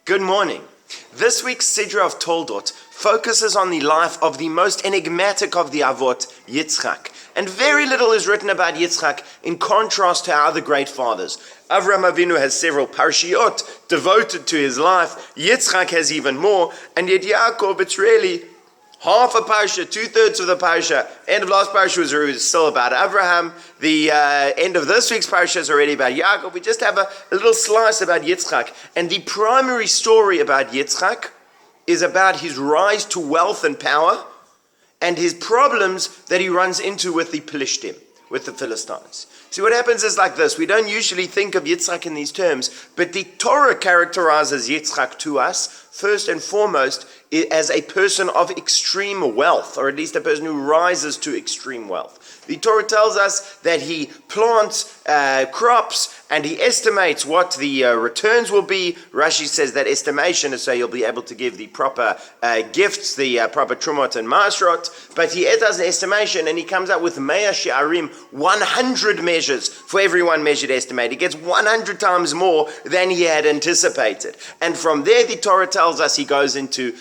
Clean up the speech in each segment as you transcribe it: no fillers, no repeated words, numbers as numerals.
Good morning. This week's Sidra of Toldot focuses on the life of the most enigmatic of the Avot, Yitzchak. And very little is written about Yitzchak in contrast to our other great fathers. Avraham Avinu has several parashiot devoted to his life. Yitzchak has even more. And yet Yaakov, it's really half a parasha, 2/3 of the parasha. End of last parasha was still about Avraham. The end of this week's parasha is already about Yaakov. We just have a little slice about Yitzchak. And the primary story about Yitzchak is about his rise to wealth and power and his problems that he runs into with the Pelishtim, with the Philistines. See, what happens is like this. We don't usually think of Yitzchak in these terms, but the Torah characterizes Yitzchak to us, first and foremost, as a person of extreme wealth, or at least a person who rises to extreme wealth. The Torah tells us that he plants crops and he estimates what the returns will be. Rashi says that estimation is so you'll be able to give the proper gifts, the proper trumot and masrot. But he does an estimation and he comes up with Mea She'arim, 100 measures for every one measured estimate. He gets 100 times more than he had anticipated. And from there, the Torah tells us he goes into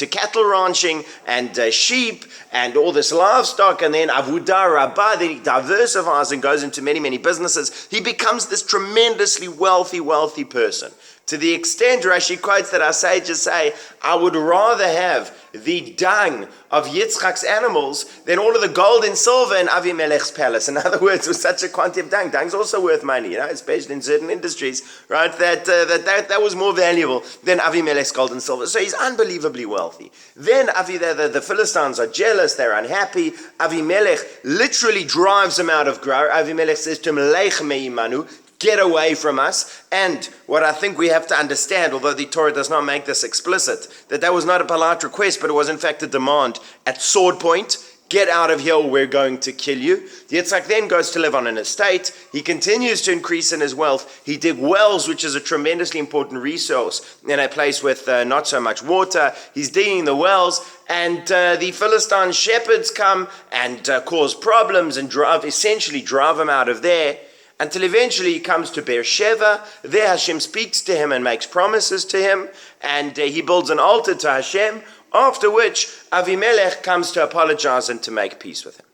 cattle ranching and sheep and all this livestock, and then Avudah Rabbah, then he diversifies and goes into many, many businesses. He becomes this tremendously wealthy person. To the extent, Rashi quotes that our sages say, I would rather have the dung of Yitzchak's animals than all of the gold and silver in Avimelech's palace. In other words, with such a quantity of dung, dung's also worth money, especially in certain industries, right? That was more valuable than Avimelech's gold and silver. So he's unbelievably wealthy. Then the Philistines are jealous, they're unhappy. Avimelech literally drives him out of Gerar. Avimelech says to him, Lech me'imanu, get away from us. And what I think we have to understand, although the Torah does not make this explicit, that was not a polite request, but it was in fact a demand at sword point. Get out of here or we're going to kill you. Yitzchak then goes to live on an estate. He continues to increase in his wealth. He dig wells, which is a tremendously important resource in a place with not so much water. He's digging the wells, and the Philistine shepherds come and cause problems and essentially drive him out of there, until eventually he comes to Beersheba. There Hashem speaks to him and makes promises to him, and he builds an altar to Hashem, after which Avimelech comes to apologize and to make peace with him.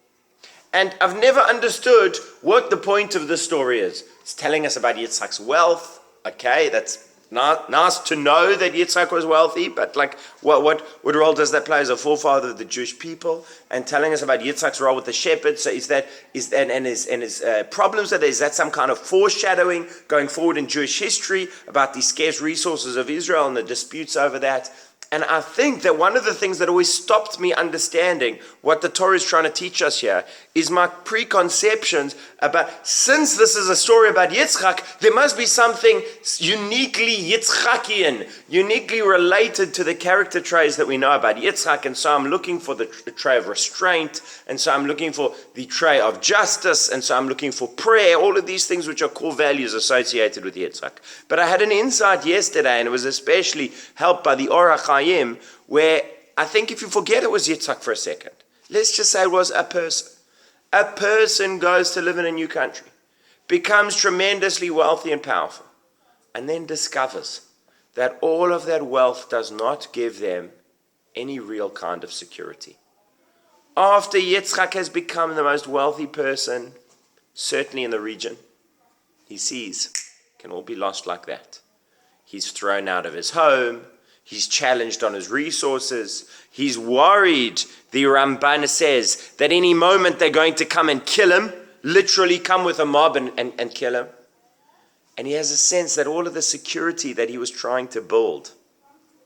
And I've never understood what the point of this story is. It's telling us about Yitzchak's wealth. Okay, that's nice to know that Yitzchak was wealthy, but what role does that play as a forefather of the Jewish people? And telling us about Yitzchak's role with the shepherds. So is his problems with it? Is that some kind of foreshadowing going forward in Jewish history about the scarce resources of Israel and the disputes over that? And I think that one of the things that always stopped me understanding what the Torah is trying to teach us here is my preconceptions about, since this is a story about Yitzchak, there must be something uniquely Yitzchakian, uniquely related to the character traits that we know about Yitzchak. And so I'm looking for the trait of restraint, and so I'm looking for the trait of justice, and so I'm looking for prayer, all of these things which are core values associated with Yitzchak. But I had an insight yesterday, and it was especially helped by the Orach Chaim, where I think if you forget it was Yitzchak for a second, let's just say it was a person. A person goes to live in a new country, becomes tremendously wealthy and powerful, and then discovers that all of that wealth does not give them any real kind of security. After Yitzchak has become the most wealthy person, certainly in the region, he sees it can all be lost like that. He's thrown out of his home. He's challenged on his resources. He's worried, the Ramban says, that any moment they're going to come and kill him, literally come with a mob and kill him. And he has a sense that all of the security that he was trying to build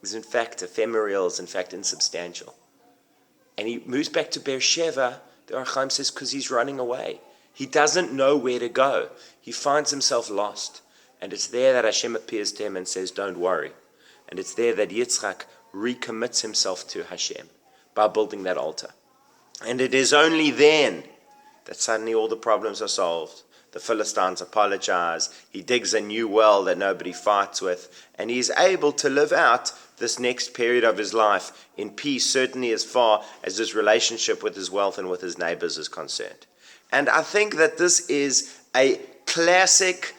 is in fact ephemeral, is in fact insubstantial. And he moves back to Beersheba, the Orach Chaim says, because he's running away. He doesn't know where to go. He finds himself lost. And it's there that Hashem appears to him and says, don't worry. And it's there that Yitzchak recommits himself to Hashem by building that altar. And it is only then that suddenly all the problems are solved. The Philistines apologize. He digs a new well that nobody fights with. And he's able to live out this next period of his life in peace, certainly as far as his relationship with his wealth and with his neighbors is concerned. And I think that this is a classic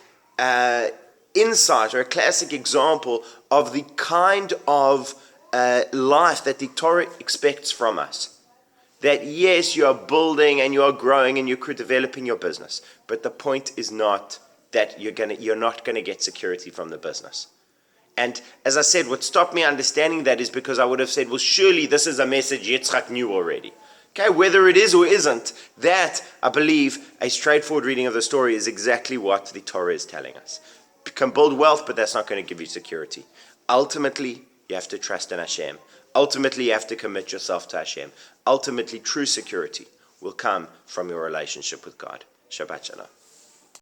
insight or a classic example of the kind of life that the Torah expects from us. That yes, you are building and you are growing and you're developing your business, but the point is not that you're not gonna get security from the business. And as I said, what stopped me understanding that is because I would have said, well, surely this is a message Yitzchak knew already. Okay, whether it is or isn't, that, I believe, a straightforward reading of the story is exactly what the Torah is telling us. You can build wealth, but that's not going to give you security. Ultimately, you have to trust in Hashem. Ultimately, you have to commit yourself to Hashem. Ultimately, true security will come from your relationship with God. Shabbat Shalom.